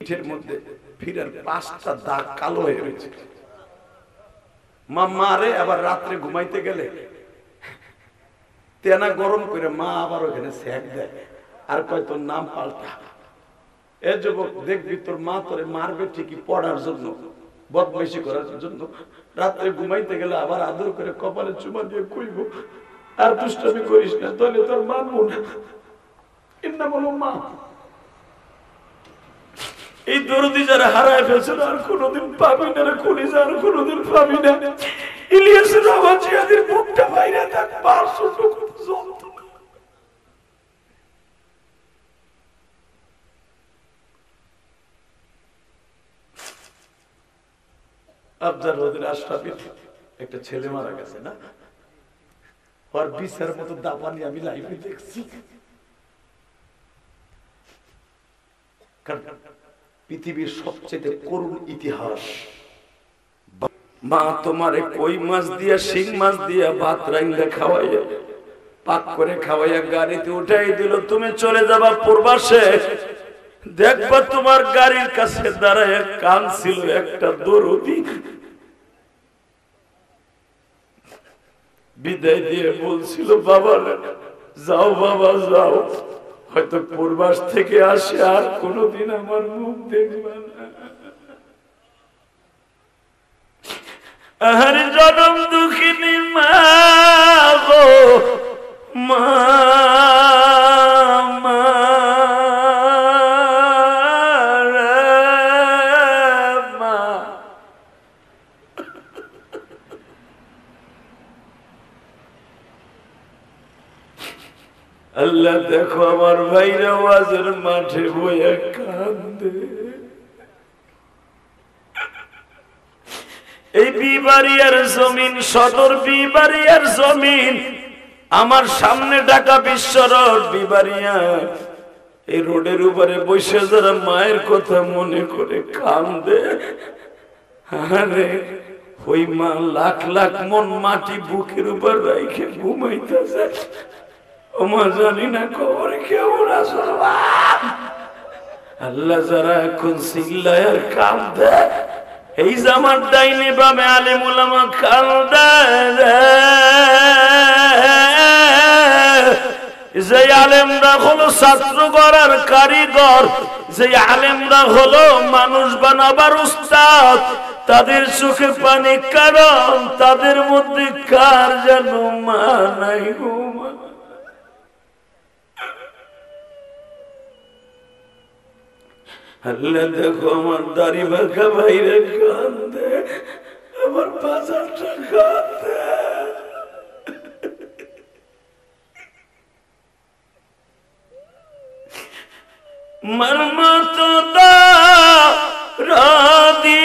পিঠের মধ্যে ফিরার 5টা দাগ কালো হয়ে রয়েছে। মা মারে, আবার রাত্রে ঘুমাইতে গেলে তেনা গরম করে মা আবার ওখানে সেক দেয় আর কয় তোর নাম পাল্টা। এ যুবক, দেখবি তোর মা তোরে মারবে ঠিকই পড়ার জন্য, বদমাইশি করার জন্য। রাত্রে ঘুমাইতে গেলে আবার আদর করে কপালে চুমা দিয়ে কইব আর দুষ্টামি করিস না, তাহলে তোর মানবো না। এর নাম হলো মা। এই দরদি যারা হারায় ফেলছে আর কোনোদিন পাবি না, কলিজা আর কোনোদিন পাবি না। ইলিয়াসের আওয়াজ জিহাদের বুকটা বাইরে থাক, পাঁচশো যন্ত্রণা। আফজাল ওদের আশরাফির একটা ছেলে মারা গেছে না, আর বিচার মতো দাপানি আমি লাইভে দেখছি। পৃথিবীর সবচেয়ে করুণ ইতিহাস। মা তোমারে কই মাছ দিয়া শিং মাছ দিয়া ভাত রাইন্দা খাওয়াইয়া পাক করে খাওয়াইয়া গাড়িতে উঠাই দিল, তুমি চলে যাবা প্রবাসে। দেখবা তোমার গাড়ির কাছে দাঁড়ায় কান ছিল একটা দরদি, বিদায় দিয়ে বলছিল বাবা যাও বাবা যাও, হয়তো প্রবাস থেকে আসে আর কোনদিন আমার মুখ দেখবে না। আর জনম দুঃখিনী মা গো মা, আল্লাহ দেখো আমার ভাইরা ওয়াজের মাঠে বইয়া কান্দে। এই বিবাড়িয়ার জমিন, সদর বিবাড়িয়ার জমিন, আমার সামনে ঢাকা বিশ্ব রোড বিবাড়িয়া, এই রোডের উপরে বসে যারা মায়ের কথা মনে করে কান্দে, আরে ওই মা লাখ লাখ মন মাটি বুকের উপর রাইখে ঘুমাইতেছে। ওমা জানি না কবরে কেমন আসল। আল্লাহ যারা এখন চিল্লায় আর কান্দে, এই জামার ডাইনে বামে আলেম ওলামা কান্দে, যে আলেমরা হলো ছাত্র গড়ার কারিগর, যে আলেমরা হলো মানুষ বানাবার উস্তাদ, তাদের চোখে পানি, কারণ তাদের মধ্যে কার যেন মা নাই গো মা। আল্লাহ দেখো আমার দাড়ি বাঁকা ভাইরে কান্দে, আমার বাজারটা কান্দে। মর্মত রাদি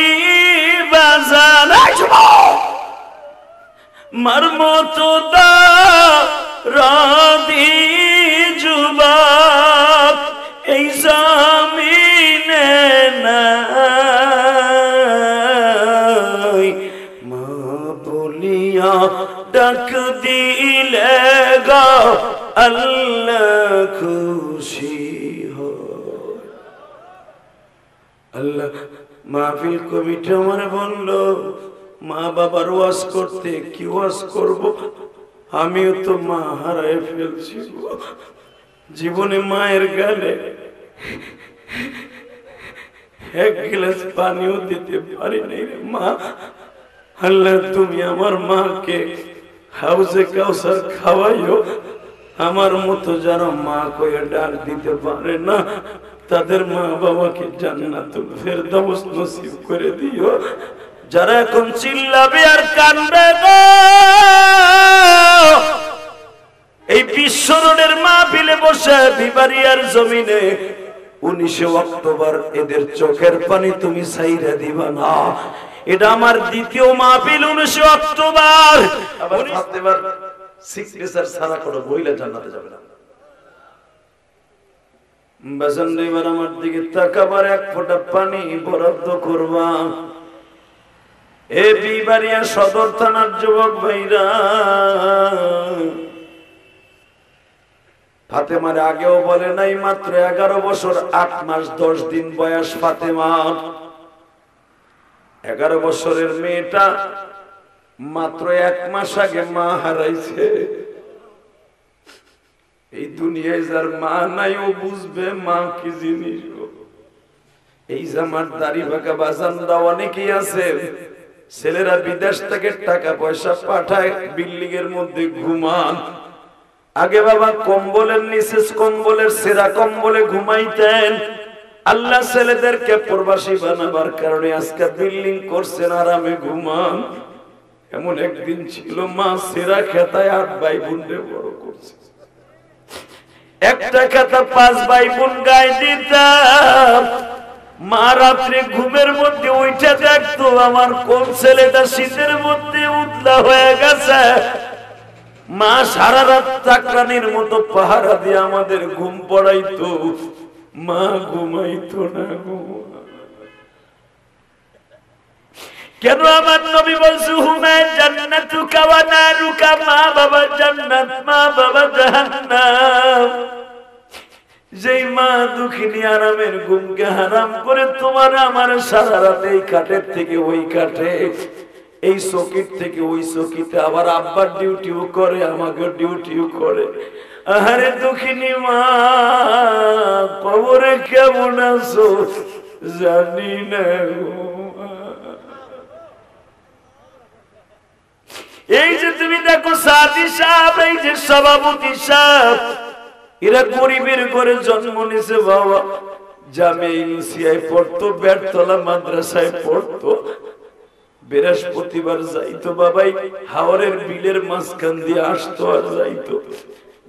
বাজার, মর্মত রাদি যুবক এই জামিনে নাই, মা বলিয়া ডাক দিলে গো আল্লাহ খুশি হয়। আল্লাহ মাহফিল কমিটি আমার বললো মা বাবার ওয়াজ করতে, কি ওয়াজ করব, আমিও তো মা হারায় ফেলছি। জীবনে মায়ের গালে এক গ্লাস পানিও দিতে পারি নাই রে মা। আল্লাহ তুমি আমার মাকে হাউজে কাউসার খাওয়াইও, আমার মতো যারা মা কয়ে ডাক দিতে পারে না তাদের মা বাবাকে জান্নাতুল ফেরদাউস নসিব করে দিও। যারা এখন চিল্লাবে আর কান্দবে গো, এই বিশ্ব রোডের মাহফিলে বসে বিবাড়িয়ার জমিনে 19 অক্টোবর এদের চোখের পানি তুমি ছাইরা দিবা না। এটা আমার দ্বিতীয় মাহফিল 19 অক্টোবর। আবার ফাতেমার সিগনেচার ছাড়া কোনো বইলে জান্নাতে যাবে না। বাজান এবার আমার দিকে তাকাবার এক ফোঁটা পানি বরাদ্দ করবা। এ বিবাড়িয়া সদর থানার যুবক ভাইরা, ফাতেমার আগেও বলে নাই, মাত্র 11 বছর 8 মাস 10 দিন বয়স ফাতেমার। 11 বছরের মেয়েটা মাত্র 1 মাস আগে মা হারাইছে। এই দুনিয়ায় যার মা নাই ও বুঝবে মা কি জিনিস। এই জামার দাড়ি বাঁকা বাজানরা অনেকেই আছে, ছেলেরা বিদেশ থেকে টাকা পয়সা পাঠায়, বিল্ডিং এর মধ্যে ঘুমান। আগে বাবা কম্বলের নিচে, কম্বলের সেরা কম্বলে ঘুমাইতেন। আল্লাহ ছেলেদেরকে প্রবাসী বানাবার কারণে আজকে বিল্ডিং করছেন, আরামে ঘুমান। এমন একদিন ছিল মা সেরা খেতায় 8 ভাই বোনরে বড় করছে। একটা খেতা 5 ভাই বোন গায়ে দিতাম। মা রাত্রে ঘুমের মধ্যে উঠে দেখতো আমার কোন ছেলেটা শীতের মধ্যে উতলা হয়ে গেছে। মা সারা রাত চাকরানির মতো পাহারা দিয়ে আমাদের ঘুম পড়াইতো, মা ঘুমাইতো না। কেন আমার নবী বলছে হুমায় জান্নাতুকা ওয়া নারুকা, মা বাবা জান্নাত, মা বাবা জাহান্নাম। যেই মা দুঃখিনী আরামের ঘুমকে হারাম করে তোমার আমার সারা রাত এই কাঠের থেকে ওই কাঠে, এই চকির থেকে ওই চকিতে, আবার আব্বার ডিউটিও করে, আমাকে ডিউটিও করে। আহারে দুঃখিনী মা, কবরে কেমন আছো জানি না। এই যে তুমি দেখো সাদি সাহেব, এই যে সভাপতি সাহেব, এরা গরিবের ঘরে জন্ম নিয়েছে বাবা। জামিয়া ইউসিয়ায় পড়তো, বেড়তলা মাদ্রাসায় পড়তো। বৃহস্পতিবার যাইতো বাবাই, হাওরের বিলের মাঝখান দিয়ে আসতো আর যাইতো।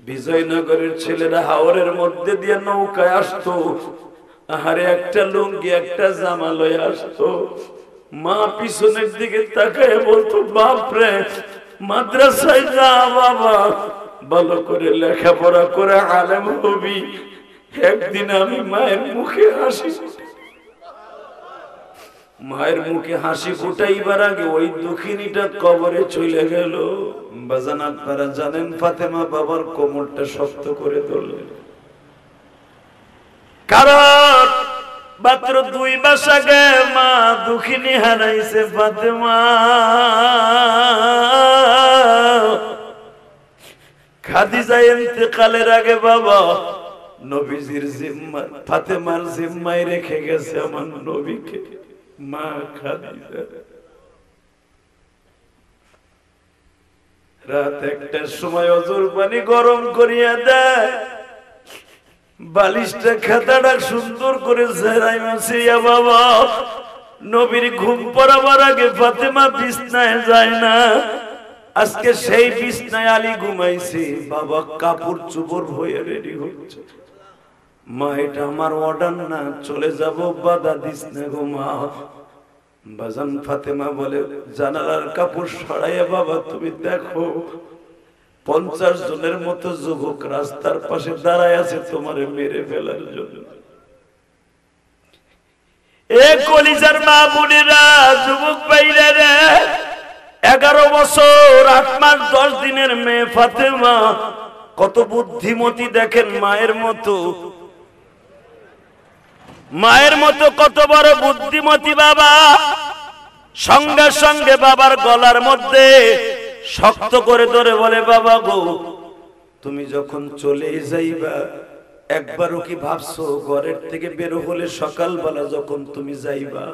বিজয়নগরের ছেলেরা হাওরের মধ্যে দিয়ে নৌকায় আসতো। আহারে একটা লুঙ্গি একটা জামা লয়ে আসতো। মা পিছনের দিকে তাকায় বলতো, বাপরে মাদ্রাসায় যা বাবা, ভালো করে লেখাপড়া করে আলেম হবি। একদিন আমি মায়ের মুখে হাসি, মায়ের মুখে হাসি ফুটাইবার আগে ওই দুঃখিনীটা কবরে চলে গেল। বাজান আপনারা জানেন ফাতেমা বাবার কোমরটা শক্ত করে ধরলেন, কারণ মাত্র 2 মাস আগে মা দুঃখিনী হারাইছে ফাতেমা। খাদিজা ইন্তেকালের আগে বাবা নবীজির জিম্মা, ফাতেমার জিম্মায় রেখে গেছে আমার নবীকে মা খাদিজা। রাত 1টার সময় অজুর পানি গরম করিয়া দেয়, বালিশটা খাতাটা সুন্দর করে ঝেড়াই মাছিয়া বাবা নবীর ঘুম পড়াবার আগে ফাতেমা বিছনায় যায় না। আজকে সেই বিছনায় আলী ঘুমাইছে, বাবা কাপড় চোপড় হয়ে রেডি হচ্ছে। মা এটা আমার অর্ডার না, চলে যাব, বাধা দিস না গো মা। বাজান ফাতেমা বলে, জানালার কাপড় সরাইয়া বাবা তুমি দেখো 50 জনের মতো যুবক রাস্তার পাশে দাঁড়ায় আছে তোমারে মেরে ফেলার জন্য। এ কলিজার মা বোনেরা, যুবক ভাইরা রে, 11 বছর 8 মাস 10 দিনের মেয়ে ফাতেমা কত বুদ্ধিমতী দেখেন, মায়ের মতো, মায়ের মতো কত বড় বুদ্ধিমতী বাবা। সঙ্গে সঙ্গে বাবার গলার মধ্যে শক্ত করে ধরে বলে, বাবা গো তুমি যখন চলে যাইবা একবারও কি ভাবছো ঘরের থেকে বের হলে সকালবেলা যখন তুমি যাইবা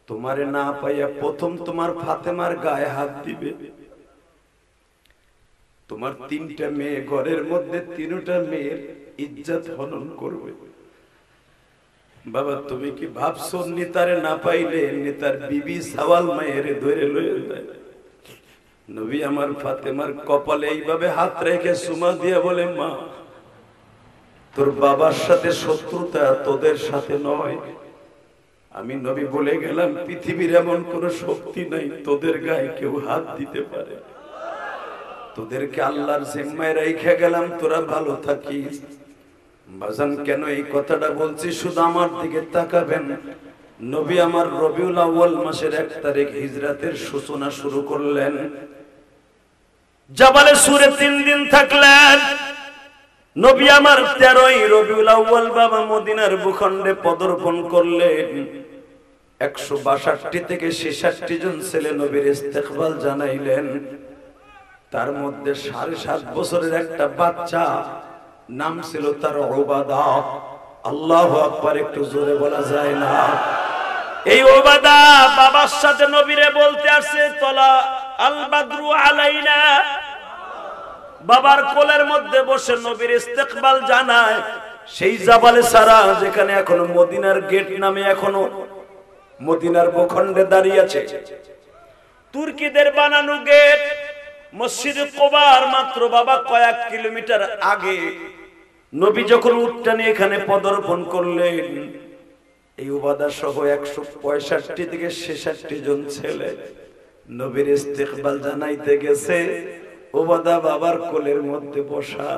তোমারে না পাইয়া প্রথম তোমার ফাতেমার গায়ে হাত দিবে? তোমার 3টা মেয়ে ঘরের মধ্যে, 3টা মেয়ের ইজ্জত হনন করবে। বাবা তুমি কি ভাবছো নেতারে না পাইলে নেতার বিবি সাওয়াল মায়ের ধরে লয়ে যায়? নবী আমার ফাতেমার কপালে এইভাবে হাত রেখে সুমা দিয়ে বলে, মা তোর বাবার সাথে শত্রুতা তোদের সাথে নয়। আমি নবী বলে গেলাম পৃথিবীর এমন কোন শক্তি নাই তোদের গায়ে কেউ হাত দিতে পারে। তোদেরকে আল্লাহর জিম্মায় রেখে গেলাম, তোরা ভালো থাকিস। বাজান কেন এই কথাটা বলছি শুধু আমার দিকে তাকাবেন। নবী আমার রবিউল আউয়াল মাসের 1 তারিখ হিজরাতের সূচনা শুরু করলেন। জাবালে সুরে 3 দিন থাকলেন। নবী আমার 13ই রবিউল আউয়াল বাবা মদিনার ভূখণ্ডে পদার্পণ করলেন। 162 থেকে 66 জন ছেলে নবীর ইস্তেকবাল জানাইলেন। তার মধ্যে 7.5 বছরের একটা বাচ্চা, নাম ছিল তার উবাদা। আল্লাহু আকবার, একটু জোরে বলা যায় না? এই উবাদা বাবার সাথে নবীরে বলতে আসছে, তলা আল বাদরু আলাইনা। বাবার কোলের মধ্যে বসে নবীর ইস্তেকবাল জানায়। সেই জাবালে সারা, যেখানে এখনো মদিনার গেট নামে এখনো মদিনার ভূখণ্ডে দাঁড়িয়ে আছে। তুর্কিদের বানানো গেট, মসজিদ কুবার মাত্র বাবা কয়েক কিলোমিটার আগে। নবী যখন উট্টানে এখানে পদার্পণ করলেন, এই উবাদা সহ 165 থেকে 66 জন ছেলে নবীর ইস্তেকবাল জানাইতে গেছে। উবাদা বাবার কোলের মধ্যে বসা।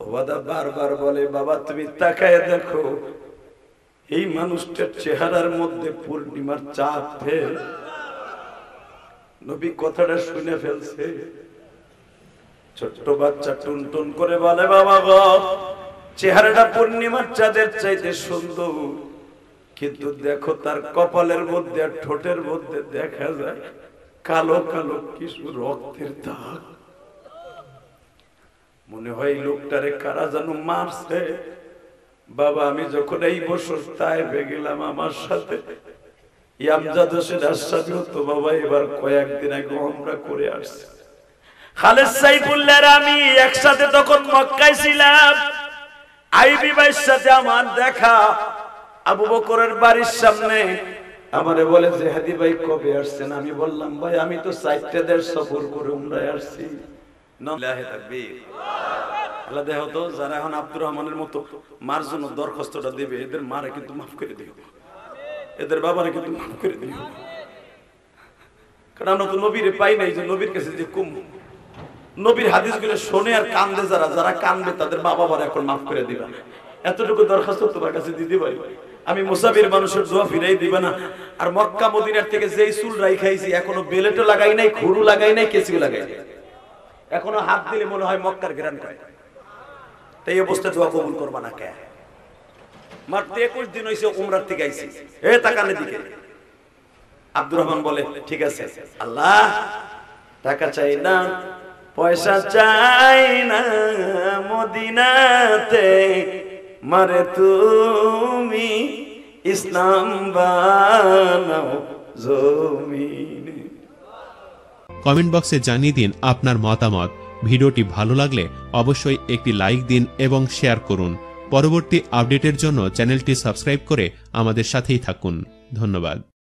উবাদা বারবার বলে, বাবা তুমি তাকায় দেখো, এই মানুষটার চেহারার মধ্যে পূর্ণিমার চাঁদ ফেল। নবী কথাটা শুনে ফেলছে। ছোট্ট বাচ্চা টুনটুন করে বলে, বাবা গো, চেহারাটা পূর্ণিমার চাঁদের চাইতে সুন্দর, কিন্তু দেখো তার কপালের মধ্যে আর ঠোঁটের মধ্যে দেখা যায় কালো কালো কিছু রক্তের দাগ। মনে হয় লোকটারে কারা যেন মারছে। বাবা আমি যখন এই বছর তায়েফে গেলাম, আমার সাথে ইয়ামজাদ হোসেন আশরাফি তো বাবা এবার কয়েকদিন আগে উমরা করে আসছে। খালেদ সাইফুল্লাহর আমি একসাথে তখন মক্কায় ছিলাম। আইবি ভাইয়ের সাথে আমার দেখা আবু বকরের বাড়ির সামনে। আমারে বলে যে হাদি ভাই কবে আসছেন? আমি বললাম ভাই আমি তো 4 দেশ সফর করে উমরায় আসছি। নাল্লাহে তাকবীর। আল্লাহ দেখো তো, যারা এখন আব্দুর রহমানের মতো মার জন্য দরখাস্তটা দেবে, এদের মারে কিন্তু মাফ করে দিও, এদের বাবারে কিন্তু মাফ করে দিও। কারণ আমরা তো নবীরে পাই নাই যে নবীর কাছে যে কুম নবীর হাদিসগুলো শোনে আর কান্দে, যারা কান্দবে তাদের বাবা বাবা এখন মাফ করে দিবা। এতটুকু দরখাস্ত তোমার কাছে দিতে পারি। আমি মুসাফির মানুষের দোয়া ফিরাই দিবা না। আর মক্কা মদিনার থেকে যেই চুল রাই খাইছি, এখনো বেলেটও লাগাই নাই, খুরু লাগাই নাই, কেঁচিও লাগাই নাই, এখনো হাত দিলে মনে হয় মক্কার ঘেরান করে। তাই অবস্থা দোয়া কবুল করবা না কে? মাত্র 21 দিন হয়েছে উমরার থেকে আইছি। এ তাকানের দিকে আব্দুর রহমান বলে, ঠিক আছে আল্লাহ, টাকা চাই না, পয়সা চাই না, মদিনাতে মারে তুমি ইসলাম বানাও জমিনে। কমেন্ট বক্সে জানিয়ে দিন আপনার মতামত। ভিডিওটি ভালো লাগলে অবশ্যই একটি লাইক দিন এবং শেয়ার করুন। পরবর্তী আপডেটের জন্য চ্যানেলটি সাবস্ক্রাইব করে আমাদের সাথেই থাকুন। ধন্যবাদ।